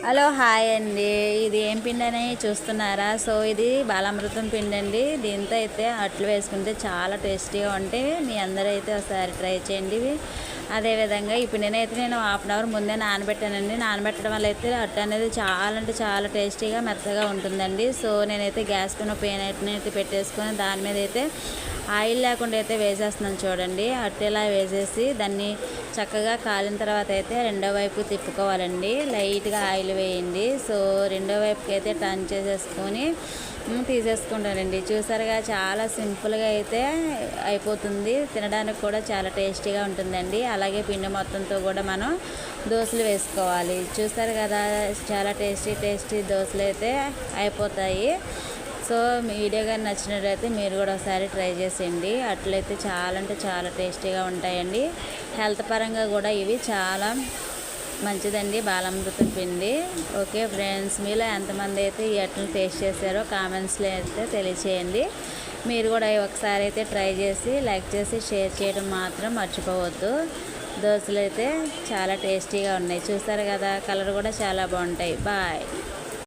Hello hi అండి. ఇది ఏం పిండి అని చూస్తున్నారా? సో ఇది బాలామృతం పిండి అండి. దీంతో అయితే అట్లు వేసుకుంటే చాలా టేస్టీగా ఉంటాయి. మీ అందరూ అయితే ఒకసారి ట్రై చేయండి. అదేవిధంగా ఈ పిండిని అయితే నేను హాఫ్ అన్ అవర్ ముందే నానబెట్టానండి. నానబెట్టడం వల్ల అయితే అట్టు అనేది చాలా అంటే చాలా టేస్టీగా మెత్తగా ఉంటుందండి. సో నేనైతే గ్యాస్ పైన పెనం అయితే పెట్టేసుకొని దాని మీద అయితే ఆయిల్ లేకుండా అయితే వేసేస్తున్నాను చూడండి. అట్టేలా వేసేసి దాన్ని చక్కగా కాలిన తర్వాత అయితే రెండో వైపు తిప్పుకోవాలండి. లైట్గా ఆయిల్ వేయండి. సో రెండో వైపుకి అయితే టర్న్ చేసేసుకొని తీసేసుకుంటానండి. చూసారుగా చాలా సింపుల్గా అయితే అయిపోతుంది. తినడానికి కూడా చాలా టేస్టీగా ఉంటుందండి. అలాగే పిండి మొత్తంతో కూడా మనం దోశలు వేసుకోవాలి. చూసారు కదా, చాలా టేస్టీ దోశలు అయితే అయిపోతాయి. సో వీడియో కానీ నచ్చినట్లయితే మీరు కూడా ఒకసారి ట్రై చేసేయండి. అట్లయితే చాలా అంటే చాలా టేస్టీగా ఉంటాయండి. హెల్త్ పరంగా కూడా ఇవి చాలా మంచిదండి, బాలామృతం పిండి. ఓకే ఫ్రెండ్స్, మీలో ఎంతమంది అయితే ఈ అట్లను టేస్ట్ చేశారో కామెంట్స్లో అయితే తెలియచేయండి. మీరు కూడా ఒకసారి అయితే ట్రై చేసి లైక్ చేసి షేర్ చేయడం మాత్రం మర్చిపోవద్దు. దోశలు అయితే చాలా టేస్టీగా ఉన్నాయి. చూస్తారు కదా, కలర్ కూడా చాలా బాగుంటాయి. బాయ్.